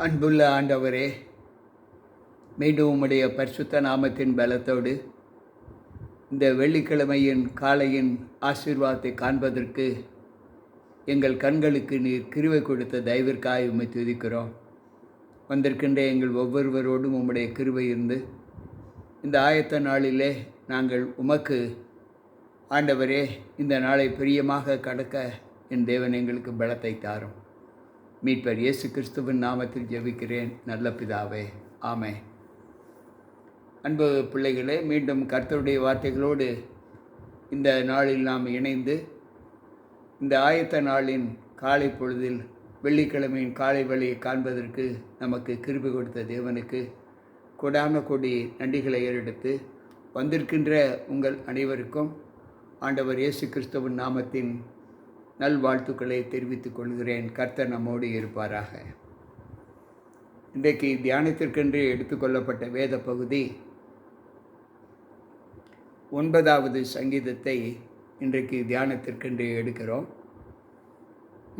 அன்புள்ள ஆண்டவரே, மீண்டும் உம்முடைய பரிசுத்த நாமத்தின் பலத்தோடு இந்த வெள்ளிக்கிழமையின் காலையின் ஆசீர்வாதத்தை காண்பதற்கு எங்கள் கண்களுக்கு நீர் கிருபை கொடுத்த தயவிற்காக உம்மை துதிக்கிறோம். வந்திருக்கின்ற எங்கள் ஒவ்வொருவரோடும் உம்முடைய கிருபை இருந்து இந்த ஆயத்த நாளிலே நாங்கள் உமக்கு ஆண்டவரே இந்த நாளை பிரியமாக கடக்க என் தேவன் எங்களுக்கு பலத்தை தாரும். மீட்பர் இயேசு கிறிஸ்துவின் நாமத்தில் ஜெபிக்கிறேன் நல்ல பிதாவே, ஆமென். அன்பு பிள்ளைகளே, மீண்டும் கர்த்தருடைய வார்த்தைகளோடு இந்த நாளில் நாம் இணைந்து இந்த ஆயத்த நாளின் காலை பொழுதில் வெள்ளிக்கிழமையின் காலை வழியை காண்பதற்கு நமக்கு கிருபை கொடுத்த தேவனுக்கு கொடான கொடி நன்றிகளை ஏறெடுத்து வந்திருக்கின்ற உங்கள் அனைவருக்கும் ஆண்டவர் இயேசு கிறிஸ்துவின் நாமத்தின் நல்வாழ்த்துக்களை தெரிவித்துக் கொள்கிறேன். கர்த்தர் நம்மோடு இருப்பாராக. இன்றைக்கு தியானத்திற்கென்று எடுத்துக்கொள்ளப்பட்ட வேத பகுதி 9வது சங்கீதத்தை இன்றைக்கு தியானத்திற்கென்று எடுக்கிறோம்.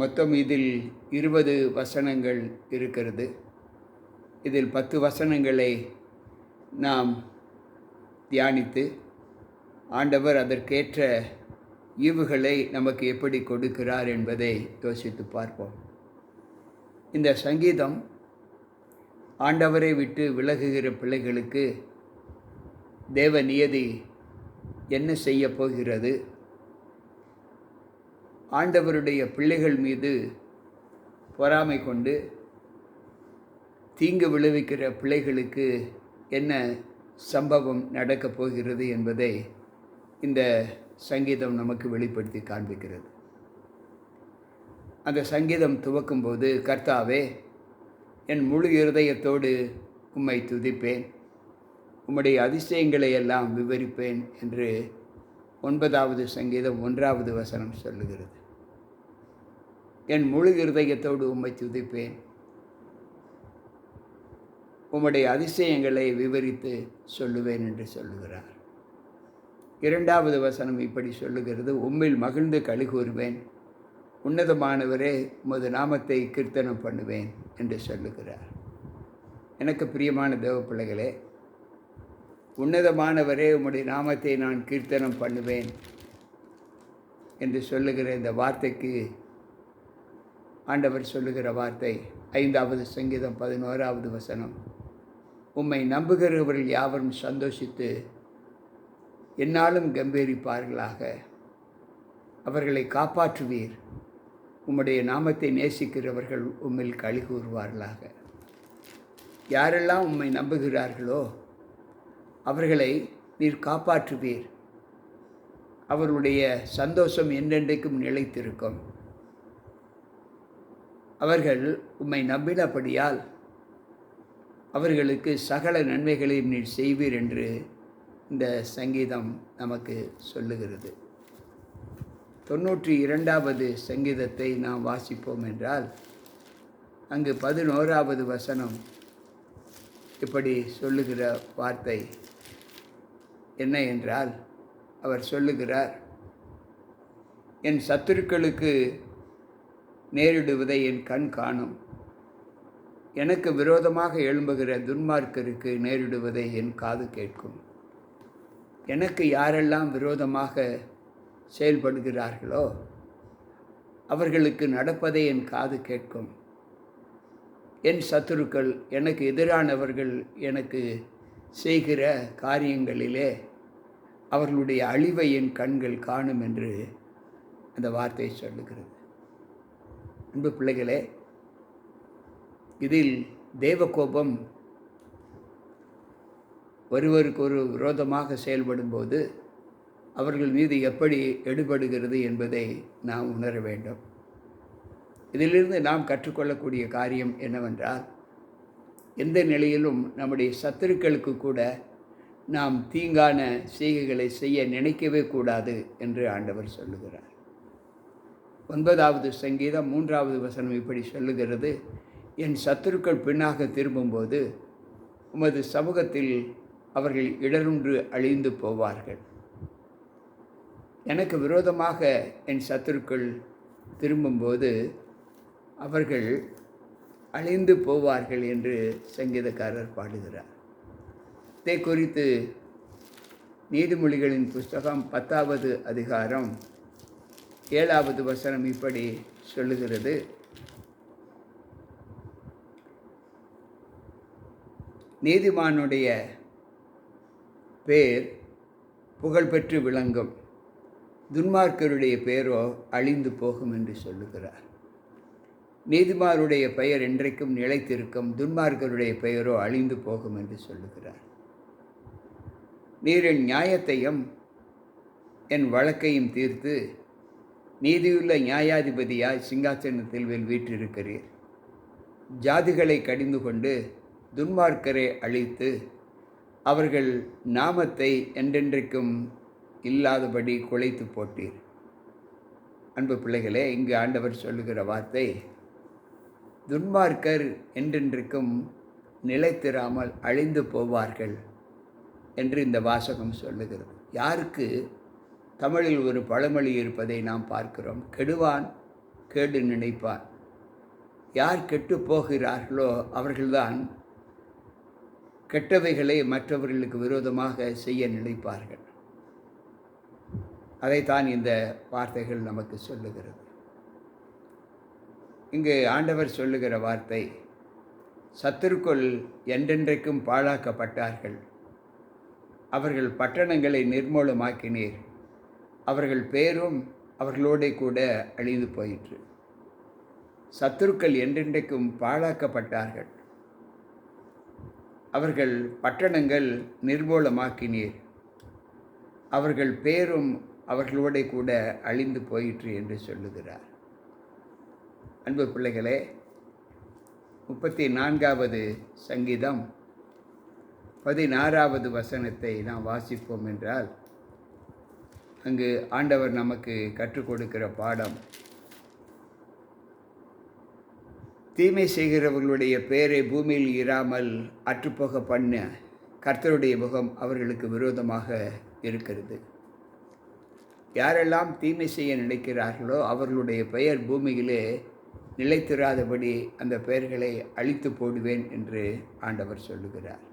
மொத்தம் இதில் 20 வசனங்கள் இருக்கிறது. இதில் 10 வசனங்களை நாம் தியானித்து ஆண்டவர் அதற்கேற்ற ஈவுகளை நமக்கு எப்படி கொடுக்கிறார் என்பதை யோசித்து பார்ப்போம். இந்த சங்கீதம் ஆண்டவரை விட்டு விலகுகிற பிள்ளைகளுக்கு தேவ நியதி என்ன செய்ய போகிறது, ஆண்டவருடைய பிள்ளைகள் மீது பொறாமை கொண்டு தீங்கு விளைவிக்கிற பிள்ளைகளுக்கு என்ன சம்பவம் நடக்கப் போகிறது என்பதை இந்த சங்கீதம் நமக்கு வெளிப்படுத்தி காண்பிக்கிறது. அந்த சங்கீதம் துவக்கும்போது, கர்த்தாவே, என் முழு இருதயத்தோடு உம்மை துதிப்பேன், உம்முடைய அதிசயங்களை எல்லாம் விவரிப்பேன் என்று 9வது சங்கீதம் 1வது வசனம் சொல்லுகிறது. என் முழு இருதயத்தோடு உம்மை துதிப்பேன், உம்முடைய அதிசயங்களை விவரித்து சொல்லுவேன் என்று சொல்லுகிறார். 2வது வசனம் இப்படி சொல்லுகிறது, உம்மில் மகிழ்ந்து களி கூறுவேன், உன்னதமானவரே உமது நாமத்தை கீர்த்தனம் பண்ணுவேன் என்று சொல்லுகிறார். எனக்கு பிரியமான தேவ பிள்ளைகளே, உன்னதமானவரே உம்முடைய நாமத்தை நான் கீர்த்தனம் பண்ணுவேன் என்று சொல்லுகிற இந்த வார்த்தைக்கு ஆண்டவர் சொல்லுகிற வார்த்தை 5வது சங்கீதம் 11வது வசனம், உம்மை நம்புகிறவர்கள் யாவரும் சந்தோஷித்து என்னாலும் கம்பீரிப்பார்களாக, அவர்களை காப்பாற்றுவீர், உம்முடைய நாமத்தை நேசிக்கிறவர்கள் உம்மில் களி கூறுவார்களாக. யாரெல்லாம் உம்மை நம்புகிறார்களோ அவர்களை நீர் காப்பாற்றுவீர், அவர்களுடைய சந்தோஷம் என்றென்றைக்கும் நிலைத்திருக்கும். அவர்கள் உம்மை நம்பினபடியால் அவர்களுக்கு சகல நன்மைகளையும் நீர் செய்வீர் என்று இந்த சங்கீதம் நமக்கு சொல்லுகிறது. 92வது சங்கீதத்தை நாம் வாசிப்போம் என்றால் அங்கு 11வது வசனம் இப்படி சொல்லுகிற வார்த்தை என்ன என்றால், அவர் சொல்லுகிறார், என் சத்துருக்களுக்கு நேரிடுவதை என் கண் காணும், எனக்கு விரோதமாக எழும்புகிற துன்மார்க்கருக்கு நேரிடுவதை என் காது கேட்கும். எனக்கு யாரெல்லாம் விரோதமாக செயல்படுகிறார்களோ அவர்களுக்கு நடப்பதை என் காது கேட்கும். என் சத்துருக்கள், எனக்கு எதிரானவர்கள் எனக்கு செய்கிற காரியங்களிலே அவர்களுடைய அழிவை என் கண்கள் காணும் என்று அந்த வார்த்தை சொல்லுகிறது. அன்பு பிள்ளைகளே, இதில் தேவகோபம் ஒருவருக்கு ஒரு விரோதமாக செயல்படும்போது அவர்கள் மீது எப்படி எடுபடுகிறது என்பதை நாம் உணர வேண்டும். இதிலிருந்து நாம் கற்றுக்கொள்ளக்கூடிய காரியம் என்னவென்றால், எந்த நிலையிலும் நம்முடைய சத்துருக்களுக்கு கூட நாம் தீங்கான செய்கைகளை செய்ய நினைக்கவே கூடாது என்று ஆண்டவர் சொல்லுகிறார். 9வது சங்கீதம் 3வது வசனம் இப்படி சொல்லுகிறது, என் சத்துருக்கள் பின்னாக திரும்பும்போது உமது சமூகத்தில் அவர்கள் இடருன்று அழிந்து போவார்கள். எனக்கு விரோதமாக என் சத்துருக்கள் திரும்பும்போது அவர்கள் அழிந்து போவார்கள் என்று சங்கீதக்காரர் பாடுகிறார். இதை குறித்து நீதிமொழிகளின் புஸ்தகம் 10வது அதிகாரம் 7வது வசனம் இப்படி சொல்லுகிறது: நீதிமானுடைய பேர் புகழ்பெற்று விளங்கும், துன்மார்க்கருடைய பெயரோ அழிந்து போகும் என்று சொல்லுகிறார். நீதிமானுடைய பெயர் என்றைக்கும் நிலைத்திருக்கும், துன்மார்க்கருடைய பெயரோ அழிந்து போகும் என்று சொல்லுகிறார். நீர் என் நியாயத்தையும் என் வழக்கையும் தீர்த்து நீதியுள்ள நியாயாதிபதியாய் சிங்காசனத்தில் வீற்றிருக்கிறீர். ஜாதிகளை கடிந்து கொண்டு துன்மார்க்கரை அழித்து அவர்கள் நாமத்தை என்றென்றைக்கும் இல்லாதபடி குலைத்து போட்டீர். அன்பு பிள்ளைகளே, இங்கு ஆண்டவர் சொல்லுகிற வார்த்தை, துன்மார்க்கர் என்றென்றைக்கும் நிலைத்திராமல் அழிந்து போவார்கள் என்று இந்த வாசகம் சொல்லுகிறது. யாருக்கு தமிழில் ஒரு பழமொழி இருப்பதை நாம் பார்க்கிறோம்: கெடுவான் கேடு நினைப்பான். யார் கெட்டு போகிறார்களோ அவர்கள்தான் கெட்டவைகளை மற்றவர்களுக்கு விரோதமாக செய்ய நினைப்பார்கள். அதைத்தான் இந்த வார்த்தைகள் நமக்கு சொல்லுகிறது. இங்கு ஆண்டவர் சொல்லுகிற வார்த்தை, சத்துருக்குள் என்றென்றைக்கும் பாழாக்கப்பட்டார்கள். அவர்கள் பட்டணங்களை நிர்மூலமாக்கினீர். அவர்கள் பேரும் அவர்களோட கூட அழிந்து போயிற்று. சத்துருக்கள் என்றென்றைக்கும் பாழாக்கப்பட்டார்கள். அவர்கள் பட்டணங்கள் நிர்மூலமாக்கினீர். அவர்கள் பேரும் அவர்களோட கூட அழிந்து போயிற்று என்று சொல்லுகிறார். அன்பு பிள்ளைகளே, 34வது சங்கீதம் 16வது வசனத்தை நாம் வாசிப்போம் என்றால், அங்கு ஆண்டவர் நமக்கு கற்றுக் கொடுக்கிற பாடம், தீமை செய்கிறவர்களுடைய பெயரை பூமியில் இராமல் அற்றுப்போக பண்ண கர்த்தருடைய முகம் அவர்களுக்கு விரோதமாக இருக்கிறது. யாரெல்லாம் தீமை செய்ய நினைக்கிறார்களோ அவர்களுடைய பெயர் பூமியிலே நிலைத்திராதபடி அந்த பெயர்களை அழித்து போடுவேன் என்று ஆண்டவர் சொல்லுகிறார்.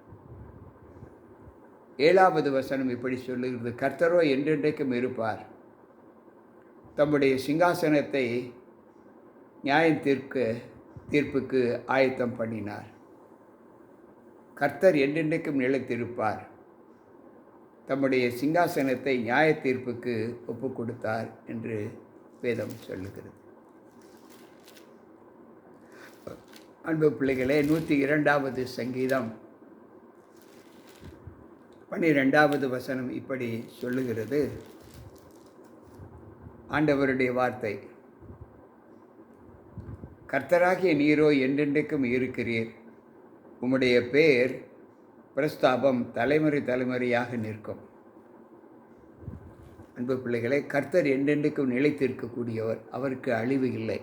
7வது வசனம் இப்படி சொல்லுகிறது: கர்த்தரோ என்றென்றைக்கும் இருப்பார், தம்முடைய சிங்காசனத்தை நியாயம் தீர்ப்புக்கு ஆயத்தம் பண்ணினார். கர்த்தர் என்றென்றைக்கும் நிலைத்திருப்பார், தம்முடைய சிங்காசனத்தை நியாய தீர்ப்புக்கு ஒப்பு கொடுத்தார் என்று வேதம் சொல்லுகிறது. அன்பு பிள்ளைகளே, 102வது சங்கீதம் 12வது வசனம் இப்படி சொல்லுகிறது. ஆண்டவருடைய வார்த்தை, கர்த்தராகிய நீரோ என்றென்றைக்கும் இருக்கிறீர், உம்முடைய பேர் பிரஸ்தாபம் தலைமுறை தலைமுறையாக நிற்கும். அன்பு பிள்ளைகளே, கர்த்தர் என்றென்றைக்கும் நிலைத்திருக்கக்கூடியவர், அவருக்கு அழிவு இல்லை.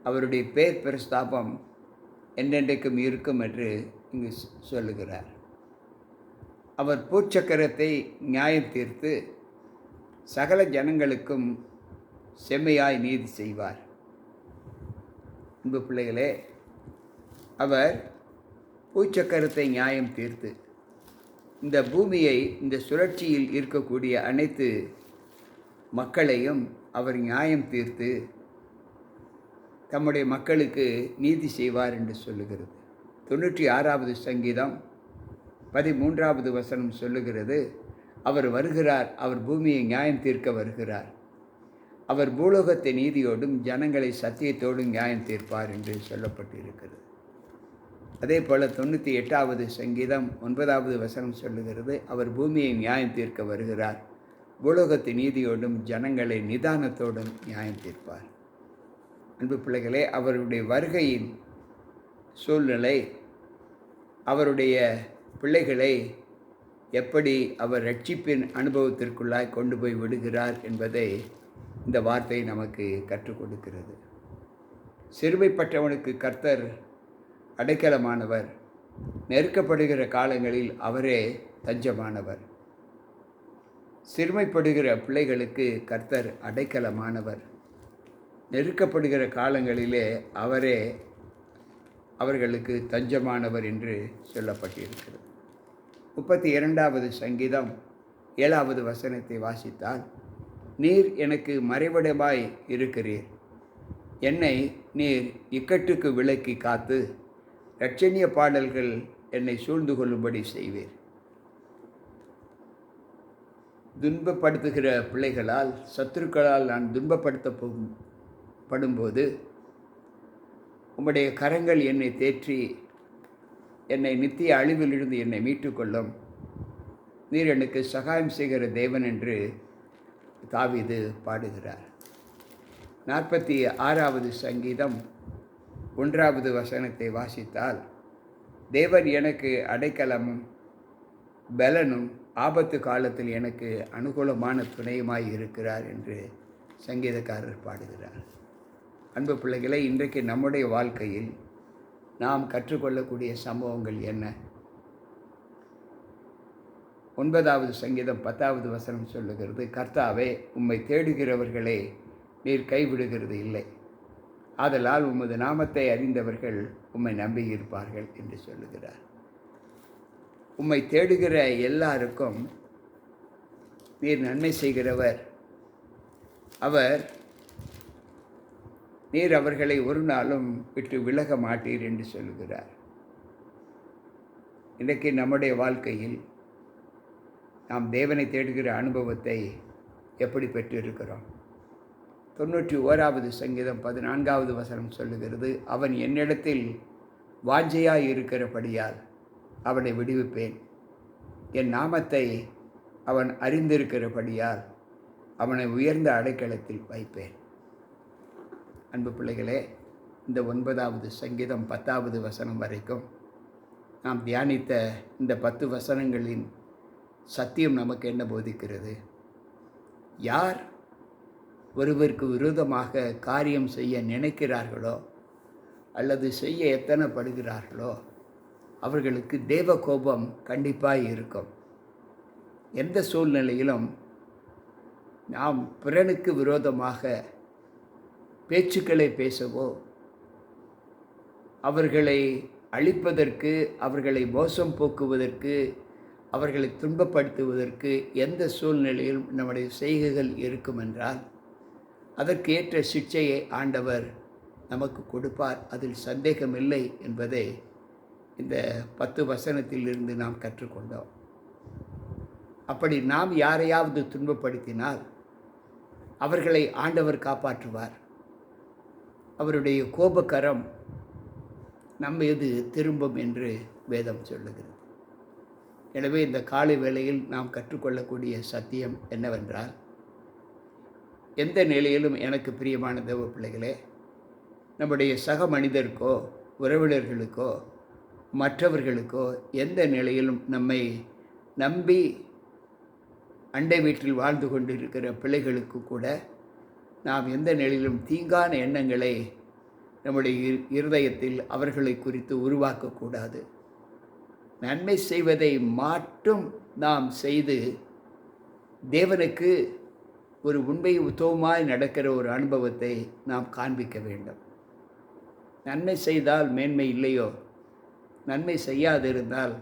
அவருடைய பேர் பிரஸ்தாபம் என்றென்றைக்கும் இருக்கும் என்று இங்கு சொல்லுகிறார். அவர் பூச்சக்கரத்தை நியாயம் தீர்த்து சகல ஜனங்களுக்கும் செம்மையாய் நீதி செய்வார். அன்பு பிள்ளைகளே, அவர் பூச்சக்கரத்தை நியாயம் தீர்த்து இந்த பூமியை, இந்த சுழற்சியில் இருக்கக்கூடிய அனைத்து மக்களையும் அவர் நியாயம் தீர்த்து தம்முடைய மக்களுக்கு நீதி செய்வார் என்று சொல்லுகிறது. 96வது சங்கீதம் 13வது வசனம் சொல்லுகிறது, அவர் வருகிறார், அவர் பூமியை நியாயம் தீர்க்க வருகிறார். அவர் பூலோகத்தை நீதியோடும் ஜனங்களை சத்தியத்தோடும் நியாயம் தீர்ப்பார் என்று சொல்லப்பட்டிருக்கிறது. அதே போல் 98வது சங்கீதம் 9வது வசனம் சொல்லுகிறது, அவர் பூமியை நியாயம் தீர்க்க வருகிறார், பூலோகத்தை நீதியோடும் ஜனங்களை நிதானத்தோடும் நியாயம் தீர்ப்பார். அன்பு பிள்ளைகளே, அவருடைய வருகையின் சூழ்நிலை அவருடைய பிள்ளைகளை எப்படி அவர் ரட்சிப்பின் அனுபவத்திற்குள்ளாய் கொண்டு போய் விடுகிறார் என்பதை இந்த வார்த்தை நமக்கு கற்றுக் கொடுக்கிறது. சிறுமைப்பட்டவனுக்கு கர்த்தர் அடைக்கலமானவர், நெருக்கப்படுகிற காலங்களில் அவரே தஞ்சமானவர். சிறுமைப்படுகிற பிள்ளைகளுக்கு கர்த்தர் அடைக்கலமானவர், நெருக்கப்படுகிற காலங்களிலே அவரே அவர்களுக்கு தஞ்சமானவர் என்று சொல்லப்பட்டிருக்கிறது. 32வது சங்கீதம் 7வது வசனத்தை வாசித்தால், நீர் எனக்கு மறைவிடமாய் இருக்கிறீர், என்னை நீர் இக்கட்டுக்கு விலக்கி காத்து இரட்சணிய பாடல்கள் என்னை சூழ்ந்து கொள்ளும்படி செய்வீர். துன்பப்படுத்துகிற பிள்ளைகளால், சத்துருக்களால் நான் துன்பப்படுத்தப்படும்போது உம்முடைய கரங்கள் என்னை தேற்றி என்னை நித்திய அழிவிலிருந்து என்னை மீட்டுக்கொள்ளும். நீர் எனக்கு சகாயம் செய்கிற தேவன் என்று தாவீது பாடுகிறார். 46வது சங்கீதம் 1வது வசனத்தை வாசித்தால், தேவன் எனக்கு அடைக்கலமும் பலனும் ஆபத்து காலத்தில் எனக்கு அனுகூலமான துணையுமாய் இருக்கிறார் என்று சங்கீதக்காரர் பாடுகிறார். அன்பு பிள்ளைகளை, இன்றைக்கு நம்முடைய வாழ்க்கையில் நாம் கற்றுக்கொள்ளக்கூடிய சம்பவங்கள் என்ன? 9வது சங்கீதம் 10வது வசனம் சொல்லுகிறது, கர்த்தாவே, உம்மை தேடுகிறவர்களே நீர் கைவிடுகிறது இல்லை, ஆதலால் உமது நாமத்தை அறிந்தவர்கள் உம்மை நம்பியிருப்பார்கள் என்று சொல்லுகிறார். உம்மை தேடுகிற எல்லாருக்கும் நீர் நன்மை செய்கிறவர். நீர் அவர்களை ஒரு நாளும் விட்டு விலக மாட்டீர் என்று சொல்லுகிறார். இன்றைக்கு நம்முடைய வாழ்க்கையில் நாம் தேவனை தேடுகிற அனுபவத்தை எப்படி பெற்றிருக்கிறோம்? 91வது சங்கீதம் 14வது வசனம் சொல்லுகிறது, அவன் என்னிடத்தில் வாஞ்சையாய் இருக்கிறபடியால் அவனை விடுவிப்பேன், என் நாமத்தை அவன் அறிந்திருக்கிறபடியால் அவனை உயர்ந்த அடைக்கலத்தில் வைப்பேன். அன்பு பிள்ளைகளே, இந்த 9வது சங்கீதம் 10வது வசனம் வரைக்கும் நாம் தியானித்த இந்த 10 வசனங்களின் சத்தியம் நமக்கு என்ன போதிக்கிறது? யார் ஒருவருக்கு விரோதமாக காரியம் செய்ய நினைக்கிறார்களோ அல்லது செய்ய எத்தனைப்படுகிறார்களோ அவர்களுக்கு தேவ கோபம் கண்டிப்பாக இருக்கும். எந்த சூழ்நிலையிலும் நாம் பிறனுக்கு விரோதமாக பேச்சுக்களை பேசவோ, அவர்களை அழிப்பதற்கு, அவர்களை மோசம் போக்குவதற்கு, அவர்களை துன்பப்படுத்துவதற்கு எந்த சூழ்நிலையிலும் நம்முடைய செய்கைகள் இருக்கும் என்றால் அதற்கு ஏற்ற சிக்ஷையை ஆண்டவர் நமக்கு கொடுப்பார். அதில் சந்தேகமில்லை என்பதை இந்த 10 வசனத்திலிருந்து நாம் கற்றுக்கொண்டோம். அப்படி நாம் யாரையாவது துன்பப்படுத்தினால் அவர்களை ஆண்டவர் காப்பாற்றுவார். அவருடைய கோபக்கரம் நம்ம மீது திரும்பும் என்று வேதம் சொல்லுகிறது. எனவே இந்த காலை வேளையில் நாம் கற்றுக்கொள்ளக்கூடிய சத்தியம் என்னவென்றால், எந்த நிலையிலும் எனக்கு பிரியமான தேவ பிள்ளைகளே, நம்முடைய சக மனிதருக்கோ, உறவினர்களுக்கோ, மற்றவர்களுக்கோ எந்த நிலையிலும் நம்மை நம்பி அண்டை வீட்டில் வாழ்ந்து கொண்டிருக்கிற பிள்ளைகளுக்கு கூட நாம் எந்த நிலையிலும் தீங்கான எண்ணங்களை நம்முடைய இருதயத்தில் அவர்களை குறித்து உருவாக்கக்கூடாது. நன்மை செய்வதை மட்டும் நாம் செய்து தேவனுக்கு ஒரு உண்மை உத்தவமாய் நடக்கிற ஒரு அனுபவத்தை நாம் காண்பிக்க வேண்டும். நன்மை செய்தால் மேன்மை இல்லையோ, நன்மை செய்யாதிருந்தால்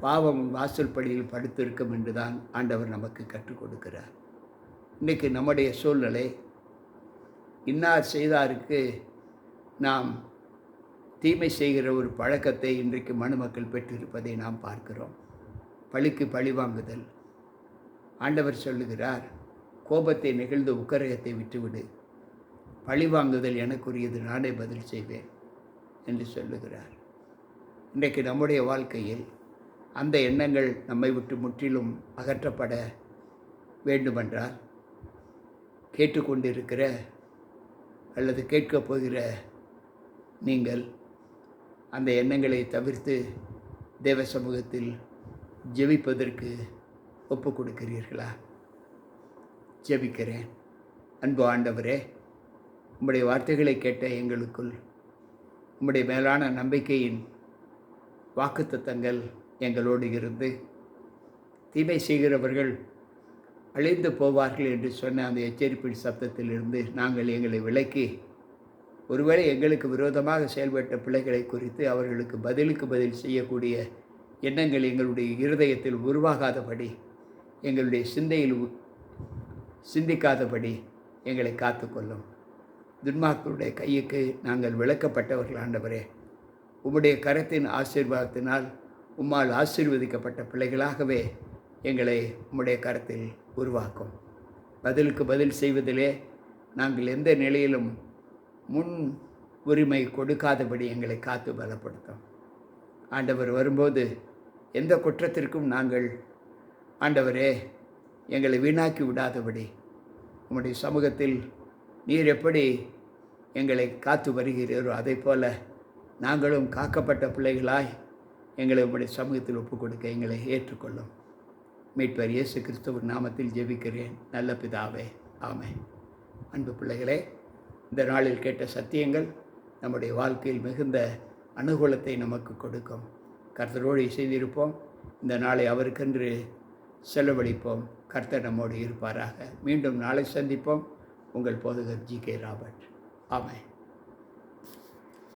பாவம் வாசல் படியில் படுத்திருக்கும் என்று தான் ஆண்டவர் நமக்கு கற்றுக் கொடுக்கிறார். இன்றைக்கு நம்முடைய சூழ்நிலை, இன்னார் செய்தாருக்கு நாம் தீமை செய்கிற ஒரு பழக்கத்தை இன்றைக்கு மனுமக்கள் பெற்றிருப்பதை நாம் பார்க்கிறோம். பழிக்கு பழி வாங்குதல். ஆண்டவர் சொல்லுகிறார், கோபத்தை நெகிழ்ந்து உக்கரகத்தை விட்டுவிடு, பழி வாங்குதல் எனக்குரியது, நானே பதில் செய்வேன் என்று சொல்லுகிறார். இன்றைக்கு நம்முடைய வாழ்க்கையில் அந்த எண்ணங்கள் நம்மை விட்டு முற்றிலும் அகற்றப்பட வேண்டுமென்றால், கேட்டுக்கொண்டிருக்கிற அல்லது கேட்கப் போகிற நீங்கள் அந்த எண்ணங்களை தவிர்த்து தேவ சமூகத்தில் ஜெபிப்பதற்கு ஒப்பு கொடுக்கிறீர்களா? ஜெபிக்கிறேன். அன்பு ஆண்டவரே, உம்முடைய வார்த்தைகளை கேட்ட எங்களுக்குள் உம்முடைய மேலான நம்பிக்கையின் வாக்குத்தத்தங்கள் எங்களோடு இருந்து, தீமை செய்கிறவர்கள் அழிந்து போவார்கள் என்று சொன்ன அந்த எச்சரிப்பின் சத்தத்திலிருந்து நாங்கள் எங்களை விலக்கி ஒருவேளை எங்களுக்கு விரோதமாக செயல்பட்ட பிள்ளைகளை குறித்து அவர்களுக்கு பதிலுக்கு பதில் செய்யக்கூடிய எண்ணங்கள் எங்களுடைய இருதயத்தில் உருவாகாதபடி, எங்களுடைய சிந்தையில் சிந்திக்காதபடி எங்களை காத்துக்கொள்ளும். துன்மார்க்கருடைய கைக்கு நாங்கள் விலக்கப்பட்டவர்கள் ஆண்டவரே. உம்முடைய கரத்தின் ஆசீர்வாதத்தினால் உம்மால் ஆசீர்வதிக்கப்பட்ட பிள்ளைகளாகவே எங்களை உம்முடைய கரத்தில் உருவாக்கும். பதிலுக்கு பதில் செய்வதிலே நாங்கள் எந்த நிலையிலும் முன் உரிமை கொடுக்காதபடி எங்களை காத்து பலப்படுத்தும். ஆண்டவர் வரும்போது எந்த குற்றத்திற்கும் நாங்கள் ஆண்டவரே எங்களை வீணாக்கி விடாதபடி உம்முடைய சமூகத்தில் நீர் எப்படி எங்களை காத்து வருகிறீரோ அதை போல நாங்களும் காக்கப்பட்ட பிள்ளைகளாய் எங்களை உம்முடைய சமூகத்தில் ஒப்புக் கொடுக்க எங்களை ஏற்றுக்கொள்ளும். மீட்பர் இயேசு கிறிஸ்துவின் நாமத்தில் ஜெபிக்கிறேன் நல்ல பிதாவே, ஆமென். அன்பு பிள்ளைகளே, இந்த நாளில் கேட்ட சத்தியங்கள் நம்முடைய வாழ்க்கையில் மிகுந்த அனுகூலத்தை நமக்கு கொடுக்கும். கர்த்தரோடு இசைந்திருப்போம். இந்த நாளை அவருக்கென்று செலவழிப்போம். கர்த்தர் நம்மோடு இருப்பாராக. மீண்டும் நாளை சந்திப்போம். உங்கள் போதகர் ஜி.கே. ராபர்ட். ஆமென்.